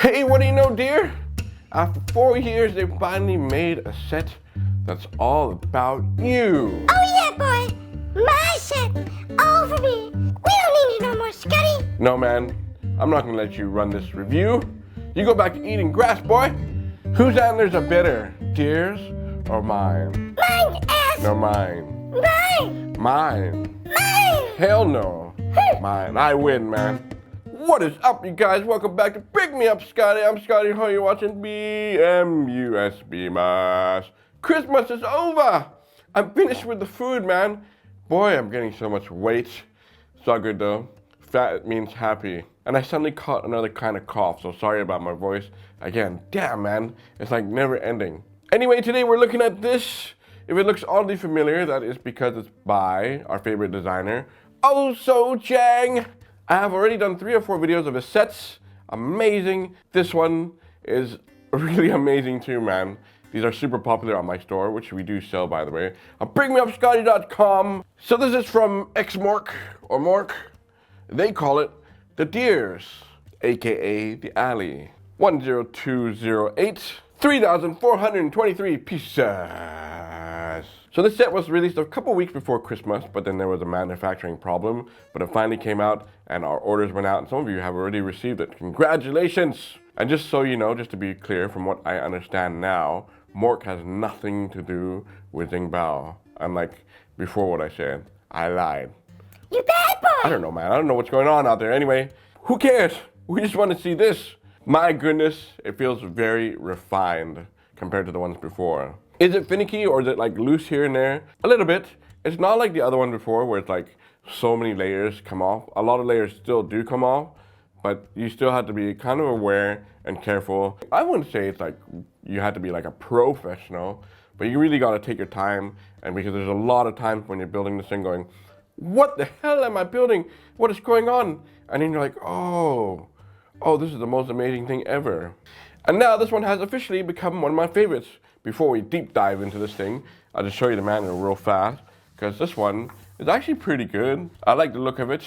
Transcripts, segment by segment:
Hey, what do you know, dear? After 4 years, they finally made a set that's all about you. Oh yeah, boy. My set. All for me. We don't need you no more, Scottie. No, man. I'm not gonna let you run this review. You go back to eating grass, boy. Whose antlers are better, deer's or mine? Mine, ass. No, mine. Mine. Mine. Mine. Hell no. Mine. I win, man. What is up, you guys? Welcome back to Brickmeupscottie. I'm Scottie. How are you watching? BMUSB. Christmas is over. I'm finished with the food, man. Boy, I'm getting so much weight. It's all good though. Fat means happy. And I suddenly caught another kind of cough, so sorry about my voice. Again, damn, man. It's like never ending. Anyway, today we're looking at this. If it looks oddly familiar, that is because it's by our favorite designer, OhsojAng. I have already done 3 or 4 videos of his sets. Amazing. This one is really amazing too, man. These are super popular on my store, which we do sell, by the way, on Brickmeupscottie.com. So this is from XMork, or Mork. They call it the Deers, aka the Alley. 10208, 3,423 pieces. So this set was released a couple weeks before Christmas, but then there was a manufacturing problem. But it finally came out, and our orders went out, and some of you have already received it. Congratulations! And just so you know, just to be clear, from what I understand now, Mork has nothing to do with Jingbao. Unlike before what I said, I lied. You bad boy. I don't know, man. I don't know what's going on out there. Anyway, who cares? We just want to see this. My goodness, it feels very refined compared to the ones before. Is it finicky or is it like loose here and there? A little bit. It's not like the other one before where it's like so many layers come off. A lot of layers still do come off, but you still have to be kind of aware and careful. I wouldn't say it's like you have to be like a professional, but you really got to take your time, and because there's a lot of times when you're building this thing going, what the hell am I building? What is going on? And then you're like, oh, this is the most amazing thing ever. And now this one has officially become one of my favorites. Before we deep dive into this thing, I'll just show you the manual real fast, because this one is actually pretty good. I like the look of it.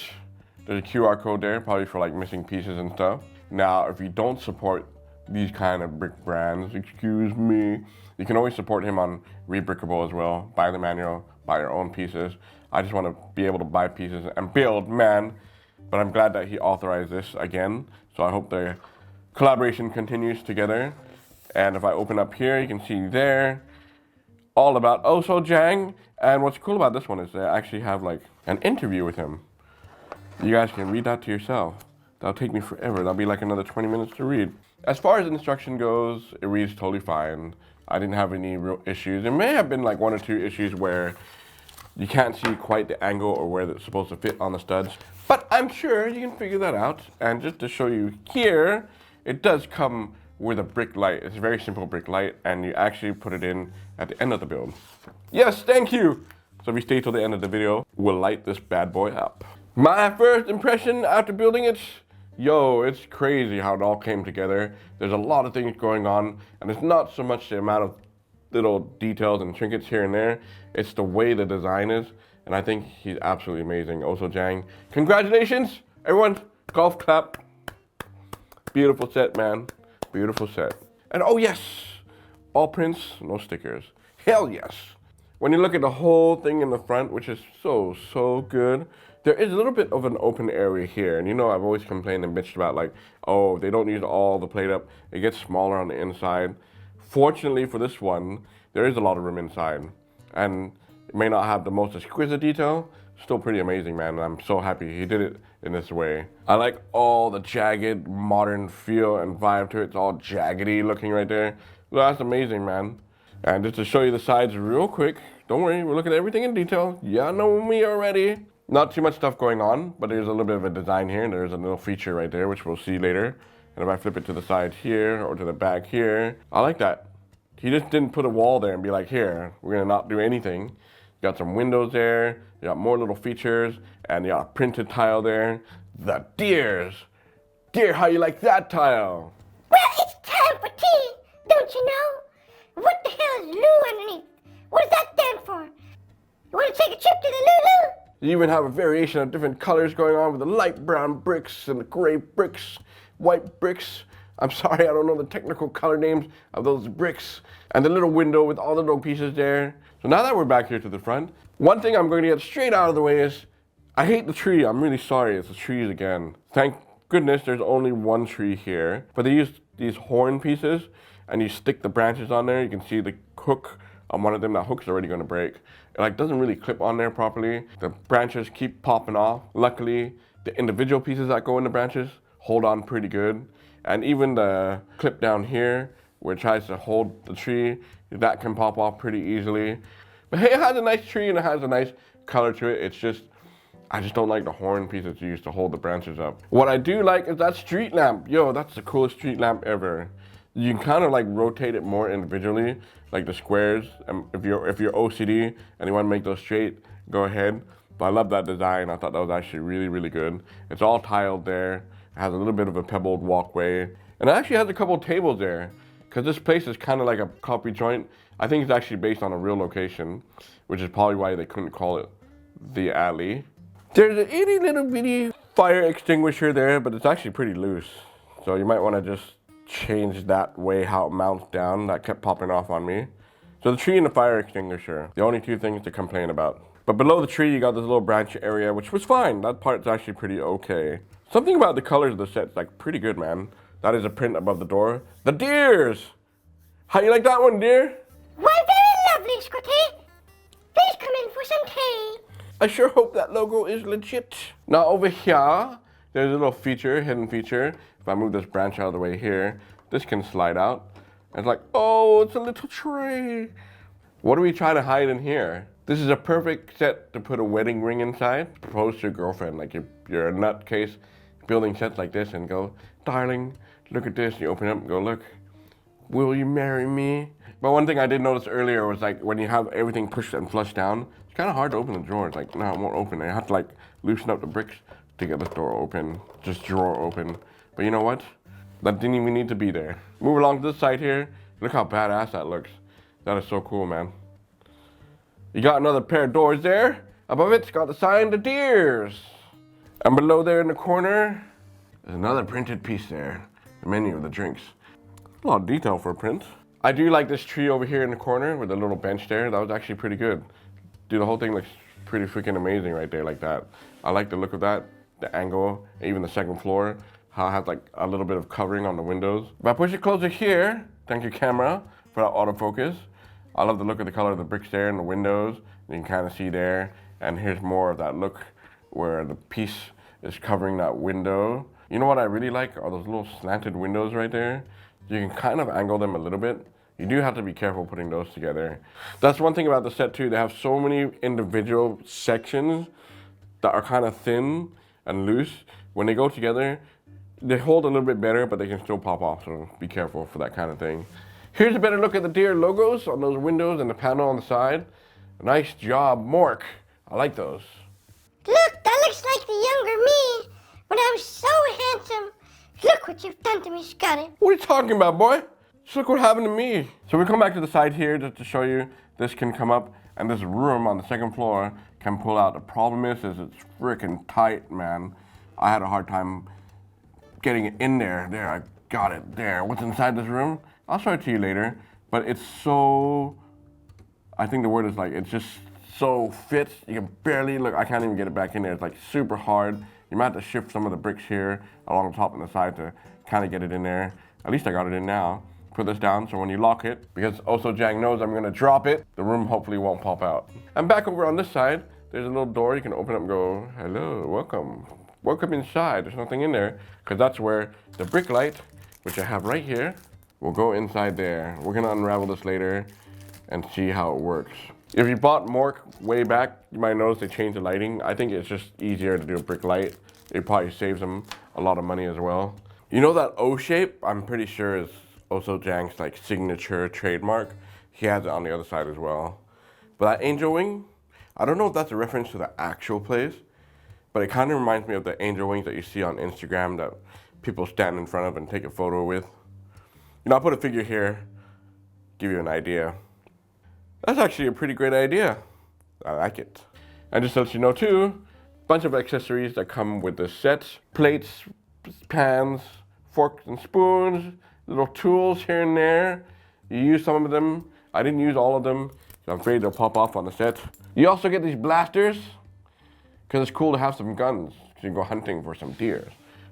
There's a QR code there, probably for like missing pieces and stuff. Now, if you don't support these kind of brick brands, excuse me, you can always support him on Rebrickable as well. Buy the manual, buy your own pieces. I just want to be able to buy pieces and build, man. But I'm glad that he authorized this again. So I hope the collaboration continues together. And if I open up here, you can see there, all about OhsohJang. And what's cool about this one is they actually have like an interview with him. You guys can read that to yourself. That'll take me forever. That'll be like another 20 minutes to read. As far as the instruction goes, it reads totally fine. I didn't have any real issues. There may have been like 1 or 2 issues where you can't see quite the angle or where it's supposed to fit on the studs. But I'm sure you can figure that out. And just to show you here, it does come with a brick light. It's a very simple brick light, and you actually put it in at the end of the build. Yes, thank you. So if you stay till the end of the video, we'll light this bad boy up. My first impression after building it, yo, it's crazy how it all came together. There's a lot of things going on, and it's not so much the amount of little details and trinkets here and there, it's the way the design is, and I think he's absolutely amazing. OhsohJang, congratulations, everyone, golf clap. Beautiful set, man. Beautiful set. And oh yes, all prints, no stickers. Hell yes. When you look at the whole thing in the front, which is so good, there is a little bit of an open area here. And you know, I've always complained and bitched about like, oh, they don't use all the plate up. It gets smaller on the inside. Fortunately for this one, there is a lot of room inside. And it may not have the most exquisite detail, still pretty amazing, man. I'm so happy he did it in this way. I like all the jagged modern feel and vibe to it. It's all jaggedy looking right there. Well, that's amazing, man. And just to show you the sides real quick, don't worry, we're looking at everything in detail. Yeah, know me already. Not too much stuff going on, but there's a little bit of a design here. There's a little feature right there, which we'll see later. And if I flip it to the side here or to the back here, I like that. He just didn't put a wall there and be like, here, we're gonna not do anything. You got some windows there, you got more little features, and you got a printed tile there. The deers. Dear, how you like that tile? Well, it's time for tea, don't you know? What the hell is Lou underneath? What does that stand for? You want to take a trip to the Lulu? You even have a variation of different colors going on with the light brown bricks and the gray bricks, white bricks. I'm sorry, I don't know the technical color names of those bricks. And the little window with all the little pieces there. So now that we're back here to the front, one thing I'm going to get straight out of the way is, I hate the tree. I'm really sorry, it's the trees again. Thank goodness there's only one tree here. But they use these horn pieces and you stick the branches on there. You can see the hook on one of them. That hook's already going to break. It like doesn't really clip on there properly. The branches keep popping off. Luckily, the individual pieces that go in the branches hold on pretty good. And even the clip down here, where it tries to hold the tree, that can pop off pretty easily. But hey, it has a nice tree and it has a nice color to it. It's just, I just don't like the horn pieces used to hold the branches up. What I do like is that street lamp. Yo, that's the coolest street lamp ever. You can kind of like rotate it more individually, like the squares. If you're OCD and you want to make those straight, go ahead. But I love that design. I thought that was actually really, really good. It's all tiled there. It has a little bit of a pebbled walkway. And it actually has a couple tables there, because this place is kind of like a coffee joint. I think it's actually based on a real location, which is probably why they couldn't call it the alley. There's an itty little bitty fire extinguisher there, but it's actually pretty loose. So you might want to just change that way how it mounts down. That kept popping off on me. So the tree and the fire extinguisher, the only two things to complain about. But below the tree, you got this little branch area, which was fine. That part's actually pretty okay. Something about the colors of the set's like pretty good, man. That is a print above the door. The deers! How you like that one, deer? Why, very lovely, Scottie. Please come in for some tea. I sure hope that logo is legit. Now over here, there's a little feature, hidden feature. If I move this branch out of the way here, this can slide out. And it's like, oh, it's a little tree. What are we trying to hide in here? This is a perfect set to put a wedding ring inside. Propose to your girlfriend, like you're a nutcase building sets like this and go, darling, look at this. You open it up and go, look, will you marry me? But one thing I did notice earlier was like when you have everything pushed and flushed down, it's kind of hard to open the drawers. Like, no, it won't open. I have to like loosen up the bricks to get this door open, just drawer open. But you know what? That didn't even need to be there. Move along to this side here. Look how badass that looks. That is so cool, man. You got another pair of doors there. Above it's got the sign, the deers. And below there in the corner, there's another printed piece there. The menu of the drinks. A lot of detail for a print. I do like this tree over here in the corner with the little bench there. That was actually pretty good. Dude, the whole thing looks pretty freaking amazing right there like that. I like the look of that, the angle, even the second floor. How it has like a little bit of covering on the windows. If I push it closer here, thank you camera for that autofocus. I love the look of the color of the bricks there and the windows. You can kind of see there. And here's more of that look where the piece is covering that window. You know what I really like are those little slanted windows right there. You can kind of angle them a little bit. You do have to be careful putting those together. That's one thing about the set too. They have so many individual sections that are kind of thin and loose. When they go together, they hold a little bit better, but they can still pop off. So be careful for that kind of thing. Here's a better look at the deer logos on those windows and the panel on the side. Nice job, Mork. I like those. Look, that looks like the younger me when I was so handsome. Look what you've done to me, Scottie. What are you talking about, boy? Just look what happened to me. So we come back to the side here just to show you this can come up and this room on the second floor can pull out. The problem is it's freaking tight, man. I had a hard time getting it in there. There, I got it there. What's inside this room? I'll show it to you later. But it's so, I think the word is like, it's just so fits. You can barely, look, I can't even get it back in there. It's like super hard. You might have to shift some of the bricks here along the top and the side to kind of get it in there. At least I got it in now. Put this down so when you lock it, because OhsohJang knows I'm gonna drop it, the room hopefully won't pop out. And back over on this side, there's a little door you can open up and go, hello, welcome. Welcome inside. There's nothing in there, because that's where the brick light, which I have right here, will go inside there. We're gonna unravel this later and see how it works. If you bought Mork way back, you might notice they changed the lighting. I think it's just easier to do a brick light. It probably saves them a lot of money as well. You know that O shape, I'm pretty sure is OhsohJang's like signature trademark. He has it on the other side as well. But that angel wing, I don't know if that's a reference to the actual place, but it kind of reminds me of the angel wings that you see on Instagram that people stand in front of and take a photo with. You know, I'll put a figure here, give you an idea. That's actually a pretty great idea. I like it. And just to let you know too, bunch of accessories that come with the set. Plates, pans, forks and spoons, little tools here and there. You use some of them. I didn't use all of them, so I'm afraid they'll pop off on the set. You also get these blasters, because it's cool to have some guns. So you can go hunting for some deer.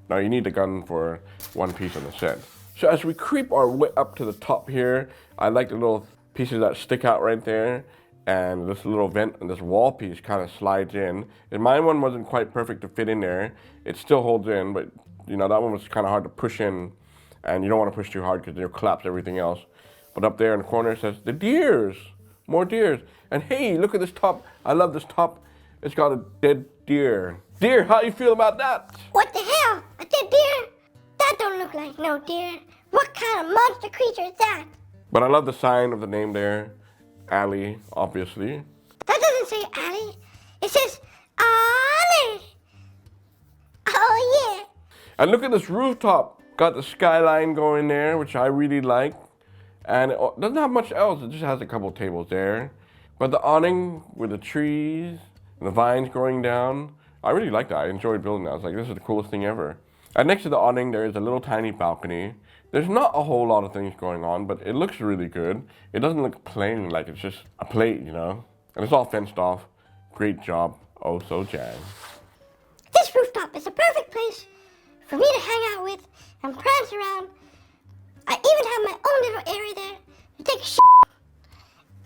Now you need a gun for one piece on the set. So as we creep our way up to the top here, I like the little pieces that stick out right there. And this little vent and this wall piece kind of slides in. And my one wasn't quite perfect to fit in there. It still holds in, but you know, that one was kind of hard to push in. And you don't want to push too hard because you'll collapse everything else. But up there in the corner it says, the deers, more deers. And hey, look at this top. I love this top. It's got a dead deer. Deer, how you feel about that? What the hell? A dead deer? That don't look like no deer. What kind of monster creature is that? But I love the sign of the name there. Alley, obviously. That doesn't say alley. It says alley. Oh yeah. And look at this rooftop. Got the skyline going there, which I really like. And it doesn't have much else. It just has a couple tables there. But the awning with the trees and the vines growing down, I really like that. I enjoyed building that. I was like, this is the coolest thing ever. And next to the awning, there is a little tiny balcony. There's not a whole lot of things going on, but it looks really good. It doesn't look plain, like it's just a plate, you know? And it's all fenced off. Great job, OhsohJang. This rooftop is a perfect place for me to hang out with and prance around. I even have my own little area there to take a shit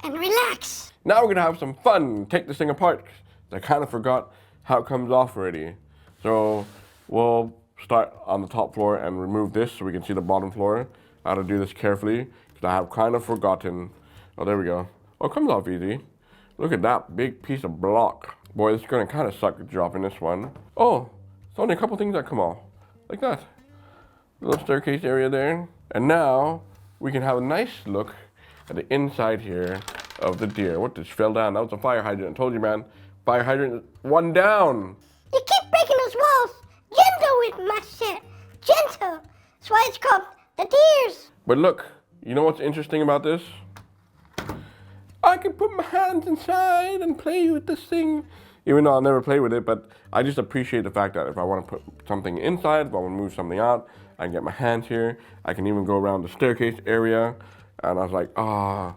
and relax. Now we're gonna have some fun. Take this thing apart. I kind of forgot how it comes off already. So we'll start on the top floor and remove this so we can see the bottom floor. How to do this carefully because I have kind of forgotten. Oh, there we go. Oh, it comes off easy. Look at that big piece of block. Boy, this is gonna kind of suck dropping this one. Oh, it's only a couple things that come off. Like that. Little staircase area there. And now we can have a nice look at the inside here of the deer. What just fell down? That was a fire hydrant. I told you, man. Fire hydrant, one down. You keep breaking those walls. Gentle with my shit. Gentle. That's why it's called the deers. But look, you know what's interesting about this? I can put my hands inside and play with this thing. Even though I'll never play with it, but I just appreciate the fact that if I want to put something inside, if I want to move something out, I can get my hands here. I can even go around the staircase area. And I was like, ah,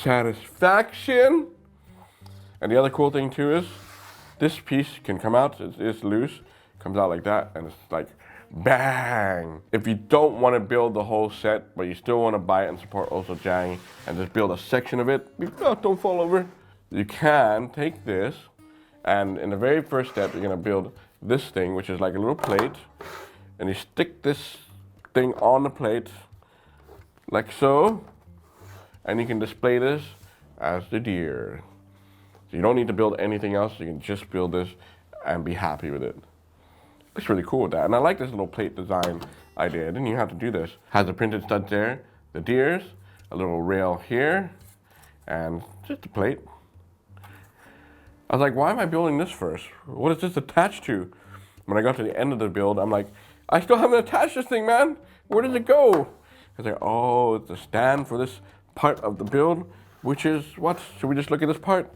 satisfaction. And the other cool thing too is, this piece can come out, it's loose, comes out like that, and it's like, bang. If you don't want to build the whole set, but you still want to buy it and support OhsohJang, and just build a section of it, don't fall over. You can take this, and in the very first step, you're gonna build this thing, which is like a little plate, and you stick this thing on the plate, like so, and you can display this as the deer. So you don't need to build anything else, you can just build this and be happy with it. Looks really cool with that, and I like this little plate design idea. I didn't even have to do this. Has the printed studs there, the deers, a little rail here, and just a plate. I was like, why am I building this first? What is this attached to? When I got to the end of the build, I'm like, I still haven't attached this thing, man. Where does it go? I was like, oh, it's a stand for this part of the build, which is what? Should we just look at this part?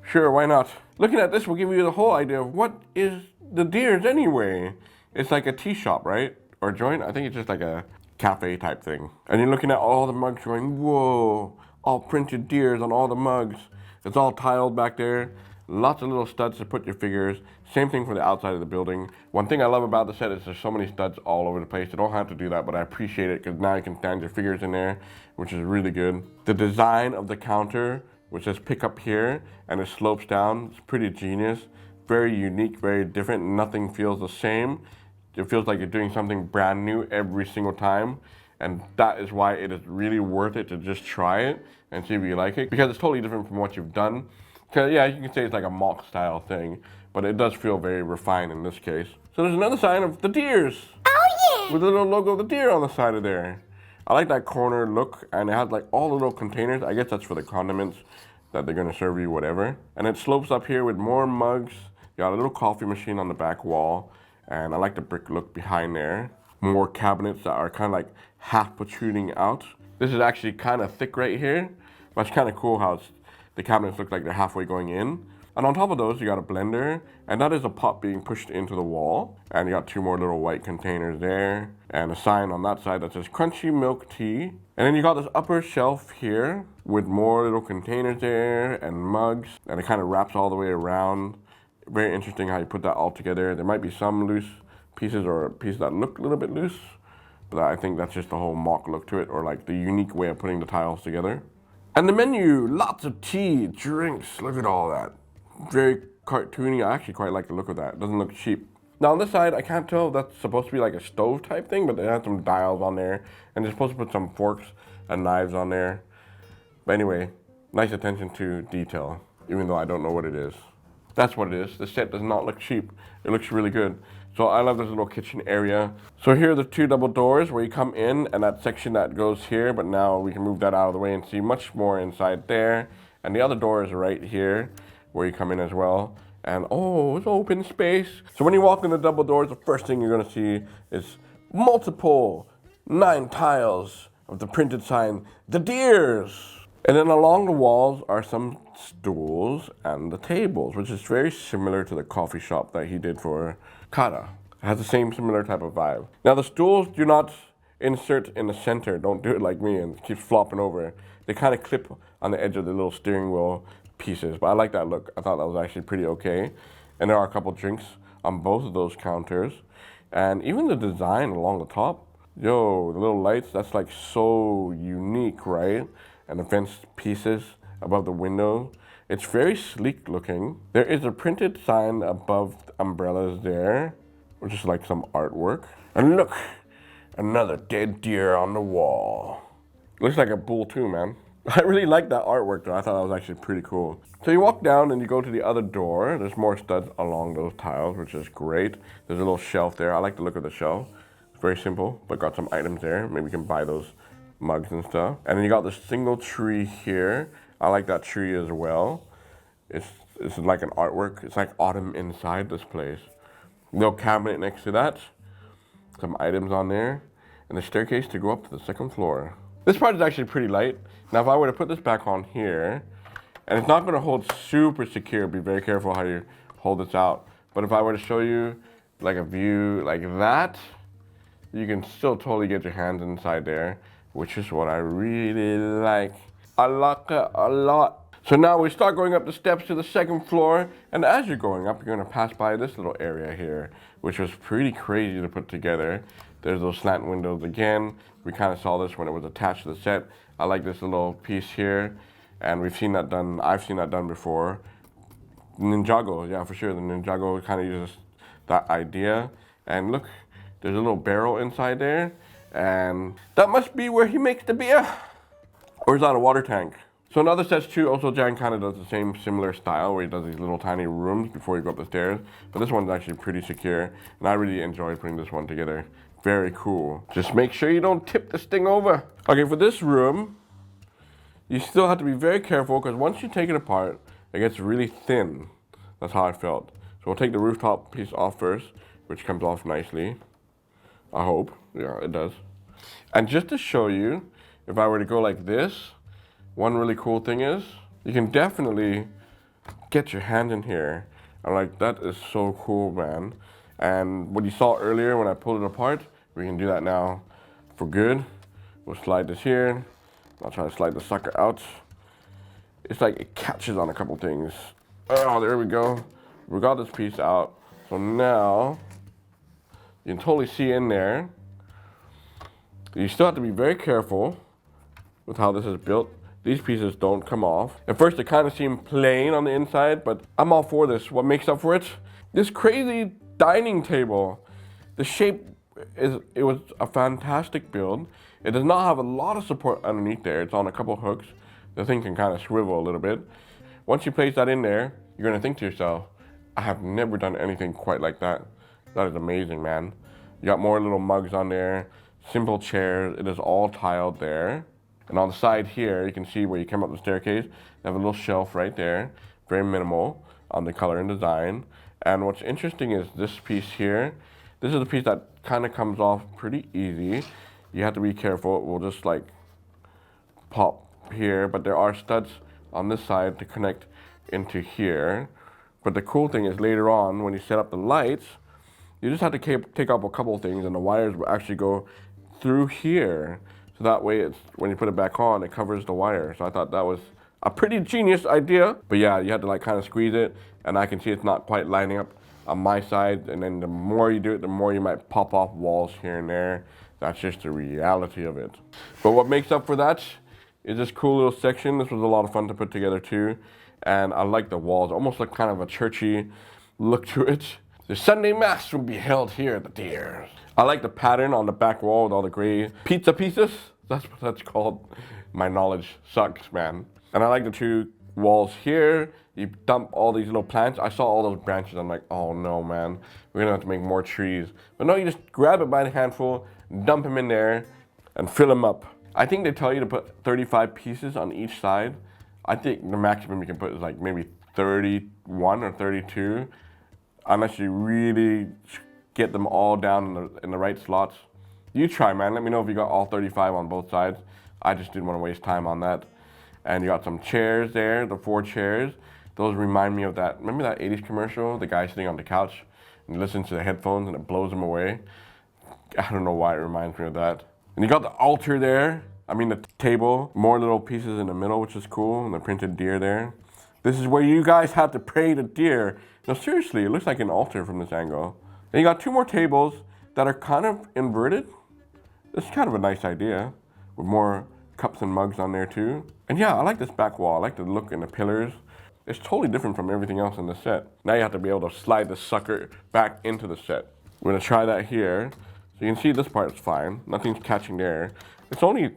Sure, why not? Looking at this will give you the whole idea of what is the deers anyway. It's like a tea shop, right? Or joint? I think it's just like a cafe type thing. And you're looking at all the mugs going, whoa, all printed deers on all the mugs. It's all tiled back there. Lots of little studs to put your figures. Same thing for the outside of the building. One thing I love about the set is there's so many studs all over the place. You don't have to do that, but I appreciate it because now you can stand your figures in there, which is really good. The design of the counter, which says pick up here, and it slopes down, it's pretty genius. Very unique, very different. Nothing feels the same. It feels like you're doing something brand new every single time. And that is why it is really worth it to just try it and see if you like it. Because it's totally different from what you've done. Because yeah, you can say it's like a mock style thing, but it does feel very refined in this case. So there's another sign of the deers. Oh yeah! With a little logo of the deer on the side of there. I like that corner look, and it has like all the little containers. I guess that's for the condiments that they're gonna serve you, whatever. And it slopes up here with more mugs. You got a little coffee machine on the back wall, and I like the brick look behind there. More cabinets that are kind of like half protruding out. This is actually kind of thick right here, but it's kind of cool how the cabinets look like they're halfway going in. And on top of those, you got a blender, and that is a pot being pushed into the wall. And you got 2 more little white containers there, and a sign on that side that says crunchy milk tea. And then you got this upper shelf here with more little containers there and mugs, and it kind of wraps all the way around. Very interesting how you put that all together. There might be some loose pieces or pieces that look a little bit loose, but I think that's just the whole mock look to it, or like the unique way of putting the tiles together. And the menu, lots of tea, drinks, look at all that. Very cartoony. I actually quite like the look of that. It doesn't look cheap. Now on this side, I can't tell if that's supposed to be like a stove type thing, but they have some dials on there, and they're supposed to put some forks and knives on there. But anyway, nice attention to detail, even though I don't know what it is. That's what it is. The set does not look cheap. It looks really good. So I love this little kitchen area. So here are the 2 double doors where you come in, and that section that goes here, but now we can move that out of the way and see much more inside there. And the other door is right here where you come in as well. And oh, it's open space. So when you walk in the double doors, the first thing you're gonna see is multiple 9 tiles of the printed sign, the deers. And then along the walls are some stools and the tables, which is very similar to the coffee shop that he did for Costa. It has the same similar type of vibe. Now the stools do not insert in the center. Don't do it like me and keep flopping over. They kind of clip on the edge of the little steering wheel pieces, but I like that look. I thought that was actually pretty okay. And there are a couple drinks on both of those counters. And even the design along the top, yo, the little lights, that's like so unique, right? And the fenced pieces above the window. It's very sleek looking. There is a printed sign above the umbrellas there, which is like some artwork. And look, another dead deer on the wall. Looks like a bull too, man. I really like that artwork though. I thought that was actually pretty cool. So you walk down and you go to the other door. There's more studs along those tiles, which is great. There's a little shelf there. I like the look of the shelf. It's very simple, but got some items there. Maybe you can buy those mugs and stuff. And then you got this single tree here. I like that tree as well. It's like an artwork. It's like autumn inside this place. Little cabinet next to that. Some items on there. And the staircase to go up to the 2nd floor. This part is actually pretty light. Now if I were to put this back on here, and it's not going to hold super secure, be very careful how you hold this out. But if I were to show you like a view like that, you can still totally get your hands inside there, which is what I really like. I like it a lot. So now we start going up the steps to the 2nd floor, and as you're going up, you're gonna pass by this little area here, which was pretty crazy to put together. There's those slant windows again. We kind of saw this when it was attached to the set. I like this little piece here, and we've seen that done, I've seen that done before. Ninjago, yeah, for sure. The Ninjago kind of uses that idea. And look, there's a little barrel inside there, and that must be where he makes the beer. Or is that a water tank? So in other sets too, OhsohJang kind of does the same similar style where he does these little tiny rooms before you go up the stairs. But this one's actually pretty secure, and I really enjoyed putting this one together. Very cool. Just make sure you don't tip this thing over. Okay, for this room, you still have to be very careful because once you take it apart, it gets really thin. That's how I felt. So we'll take the rooftop piece off first, which comes off nicely. I hope. Yeah, it does. And just to show you, if I were to go like this, one really cool thing is you can definitely get your hand in here. I'm like, that is so cool, man. And what you saw earlier when I pulled it apart, we can do that now for good. We'll slide this here. I'll try to slide the sucker out. It's like it catches on a couple things. Oh, there we go. We got this piece out. So now you can totally see in there. You still have to be very careful with how this is built. These pieces don't come off. At first, it kind of seemed plain on the inside, but I'm all for this. What makes up for it? This crazy dining table. The shape it was a fantastic build. It does not have a lot of support underneath there. It's on a couple hooks. The thing can kind of swivel a little bit. Once you place that in there, you're gonna think to yourself, I have never done anything quite like that. That is amazing, man. You got more little mugs on there, simple chairs. It is all tiled there. And on the side here, you can see where you come up the staircase, they have a little shelf right there, very minimal on the color and design. And what's interesting is this piece here. This is the piece that kind of comes off pretty easy. You have to be careful. It will just like pop here, but there are studs on this side to connect into here. But the cool thing is later on, when you set up the lights, you just have to take up a couple of things and the wires will actually go through here. So that way it's, when you put it back on, it covers the wire. So I thought that was a pretty genius idea. But yeah, you have to like kind of squeeze it, and I can see it's not quite lining up on my side. And then the more you do it, the more you might pop off walls here and there. That's just the reality of it. But what makes up for that is this cool little section. This was a lot of fun to put together too. And I like the walls, almost like kind of a churchy look to it. The Sunday Mass will be held here at the Deer. I like the pattern on the back wall with all the gray pizza pieces. That's what that's called. My knowledge sucks, man. And I like the two walls here. You dump all these little plants. I saw all those branches. I'm like, oh no, man. We're gonna have to make more trees. But no, you just grab it by the handful, dump them in there, and fill them up. I think they tell you to put 35 pieces on each side. I think the maximum you can put is like maybe 31 or 32, unless you really get them all down in the right slots. You try, man. Let me know if you got all 35 on both sides. I just didn't want to waste time on that. And you got some chairs there, the 4 chairs. Those remind me of that. Remember that 80s commercial? The guy sitting on the couch and listens to the headphones and it blows him away. I don't know why it reminds me of that. And you got the altar there. I mean the table. More little pieces in the middle, which is cool. And the printed deer there. This is where you guys have to pray to deer. No, seriously, it looks like an altar from this angle. And you got 2 more tables that are kind of inverted. This is kind of a nice idea, with more cups and mugs on there too. And yeah, I like this back wall. I like the look and the pillars. It's totally different from everything else in the set. Now you have to be able to slide this sucker back into the set. We're gonna try that here. So you can see this part's fine. Nothing's catching there. It's only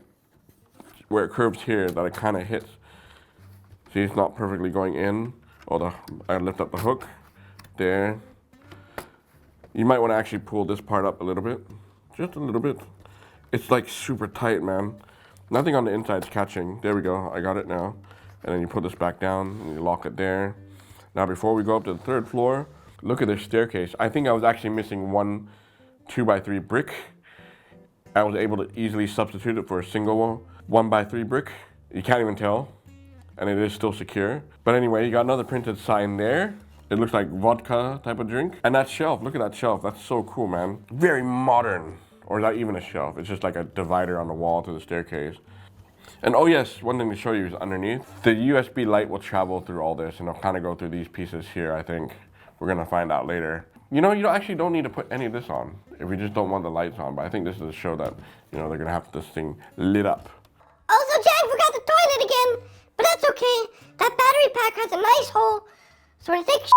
where it curves here that it kind of hits. See, it's not perfectly going in. I lift up the hook there. You might want to actually pull this part up a little bit, just a little bit. It's like super tight, man. Nothing on the inside's catching. There we go, I got it now. And then you put this back down and you lock it there. Now before we go up to the 3rd floor, look at this staircase. I think I was actually missing one 2x3 brick. I was able to easily substitute it for a single 1x3 brick. You can't even tell, and it is still secure. But anyway, you got another printed sign there. It looks like vodka type of drink. And that shelf, look at that shelf. That's so cool, man. Very modern. Or not even a shelf. It's just like a divider on the wall to the staircase. And oh yes, one thing to show you is underneath. The USB light will travel through all this and it'll kind of go through these pieces here, I think. We're gonna find out later. You know, you actually don't need to put any of this on if you just don't want the lights on. But I think this is to show that, you know, they're gonna have this thing lit up. OhsojAng forgot the toilet again, but that's okay. That battery pack has a nice hole, so when it takes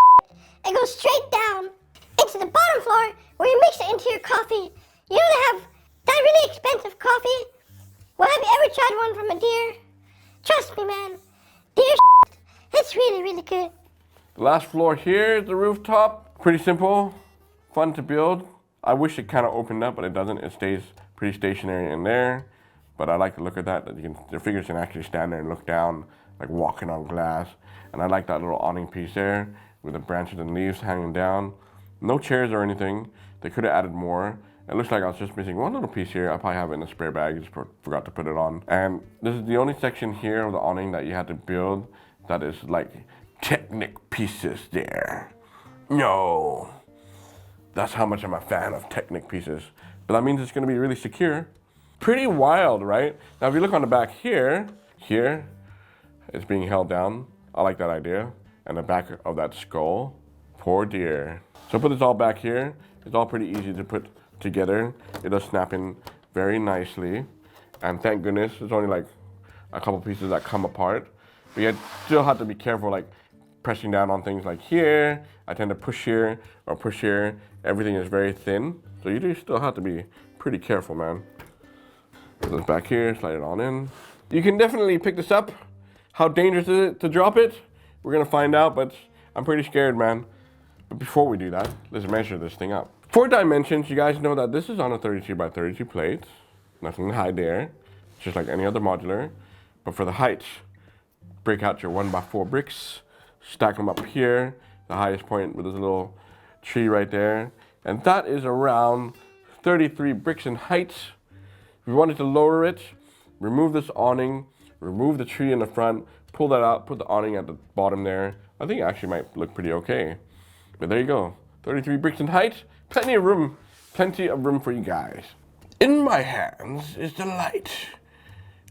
it goes straight down into the bottom floor where you mix it into your coffee. You don't have that really expensive coffee. Well, have you ever tried one from a deer? Trust me, man. Deer it's really, really good. The last floor here is the rooftop. Pretty simple, fun to build. I wish it kind of opened up, but it doesn't. It stays pretty stationary in there. But I like the look of that the figures can actually stand there and look down, like walking on glass. And I like that little awning piece there with the branches and leaves hanging down. No chairs or anything. They could have added more. It looks like I was just missing one little piece here. I probably have it in a spare bag, just forgot to put it on. And this is the only section here of the awning that you had to build that is like Technic pieces there. No, that's how much I'm a fan of Technic pieces. But that means it's gonna be really secure. Pretty wild, right? Now if you look on the back here, it's being held down. I like that idea. And the back of that skull, poor deer. So put this all back here. It's all pretty easy to put together. It'll snap in very nicely. And thank goodness, there's only like a couple pieces that come apart. But you still have to be careful, like pressing down on things like here. I tend to push here or push here. Everything is very thin. So you do still have to be pretty careful, man. Put this back here, slide it on in. You can definitely pick this up. How dangerous is it to drop it? We're gonna find out, but I'm pretty scared, man. But before we do that, let's measure this thing up. For dimensions, you guys know that this is on a 32 by 32 plate. Nothing to hide there. It's just like any other modular. But for the height, break out your 1x4 bricks, stack them up here, the highest point with this little tree right there. And that is around 33 bricks in height. If you wanted to lower it, remove this awning, remove the tree in the front, pull that out, put the awning at the bottom there. I think it actually might look pretty okay. But there you go. 33 bricks in height. Plenty of room for you guys. In my hands is the light.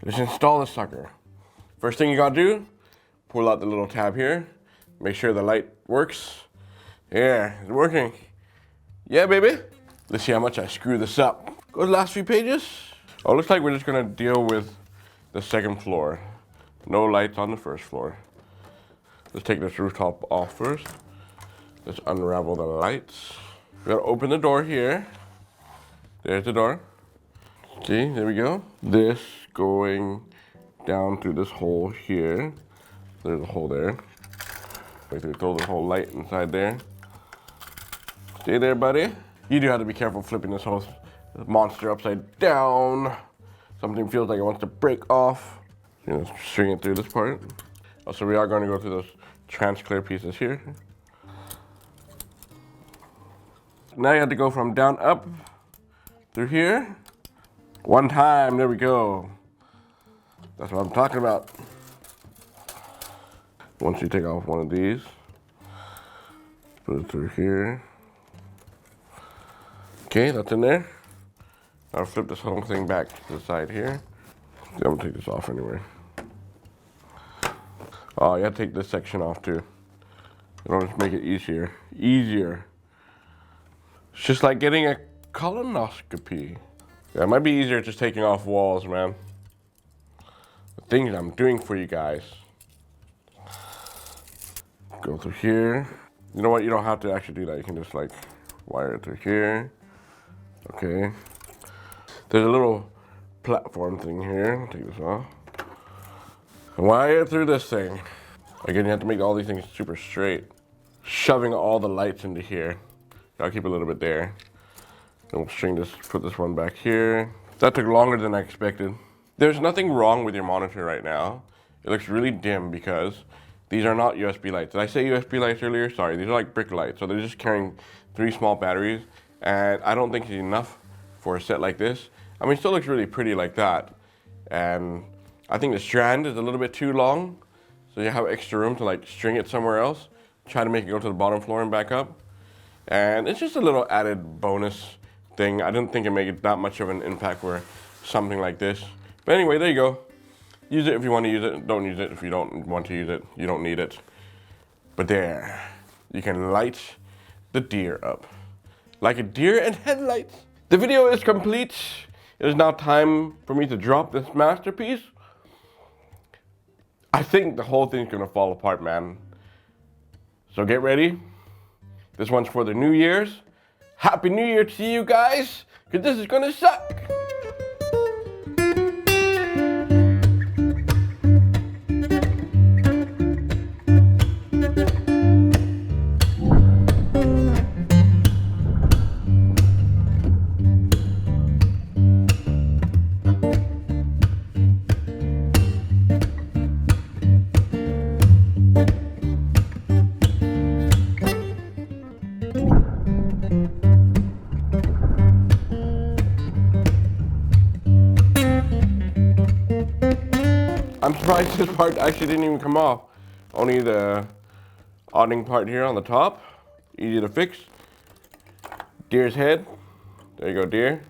Let's install the sucker. First thing you gotta do, pull out the little tab here. Make sure the light works. Yeah, it's working. Yeah, baby. Let's see how much I screw this up. Go to the last few pages. Oh, looks like we're just gonna deal with the second floor. No lights on the first floor. Let's take this rooftop off first. Let's unravel the lights. We gotta open the door here. There's the door. See, there we go. This going down through this hole here. There's a hole there. We throw the whole light inside there. Stay there, buddy. You do have to be careful flipping this whole monster upside down. Something feels like it wants to break off. You know, string it through this part. Also, we are going to go through those trans clear pieces here. Now you have to go from down up through here. One time, there we go. That's what I'm talking about. Once you take off one of these, put it through here. Okay, that's in there. I'll flip this whole thing back to the side here. I'm gonna take this off anyway. Oh, you have to take this section off too. It'll just make it easier. It's just like getting a colonoscopy. Yeah, it might be easier just taking off walls, man. The things I'm doing for you guys. Go through here. You know what? You don't have to actually do that. You can just like wire it through here. Okay. There's a little platform thing here. Take this off. Wire it through this thing. Again, you have to make all these things super straight. Shoving all the lights into here. I'll keep a little bit there. Then we'll string this, put this one back here. That took longer than I expected. There's nothing wrong with your monitor right now. It looks really dim because these are not USB lights. Did I say USB lights earlier? Sorry, these are like brick lights. So they're just carrying 3 small batteries. And I don't think it's enough for a set like this. I mean, it still looks really pretty like that. And I think the strand is a little bit too long. So you have extra room to like string it somewhere else. Try to make it go to the bottom floor and back up. And it's just a little added bonus thing. I didn't think it'd make it that much of an impact for something like this. But anyway, there you go. Use it if you want to use it. Don't use it if you don't want to use it. You don't need it. But there, you can light the deer up. Like a deer and headlights. The video is complete. It is now time for me to drop this masterpiece. I think the whole thing's gonna fall apart, man. So get ready. This one's for the New Year's. Happy New Year to you guys, because this is gonna suck. I'm surprised this part actually didn't even come off. Only the awning part here on the top. Easy to fix. Deer's head. There you go, deer.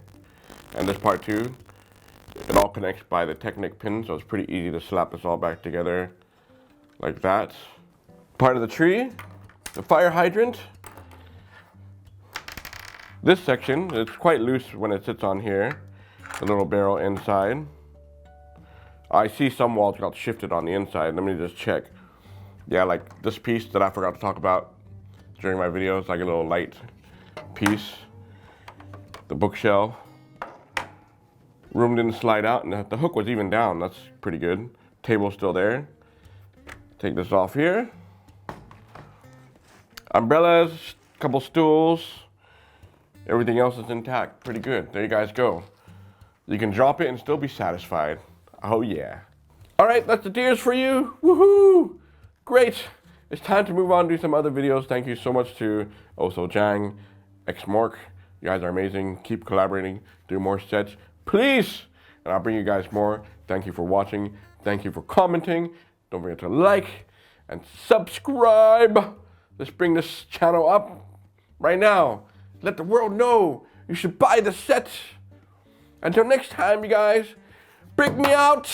And this part too. It all connects by the Technic pin, so it's pretty easy to slap this all back together like that. Part of the tree. The fire hydrant. This section, it's quite loose when it sits on here. The little barrel inside. I see some walls got shifted on the inside. Let me just check. Yeah, like this piece that I forgot to talk about during my video. It's like a little light piece. The bookshelf. Room didn't slide out and the hook was even down. That's pretty good. Table's still there. Take this off here. Umbrellas, couple stools. Everything else is intact. Pretty good. There you guys go. You can drop it and still be satisfied. Oh yeah. All right, that's the deers for you. Woohoo! Great. It's time to move on to some other videos. Thank you so much to OhsojJang, XMork. You guys are amazing. Keep collaborating. Do more sets. Please and I'll bring you guys more. Thank you for watching. Thank you for commenting. Don't forget to like and subscribe. Let's bring this channel up right now. Let the world know you should buy the set. Until next time, you guys, brick me out.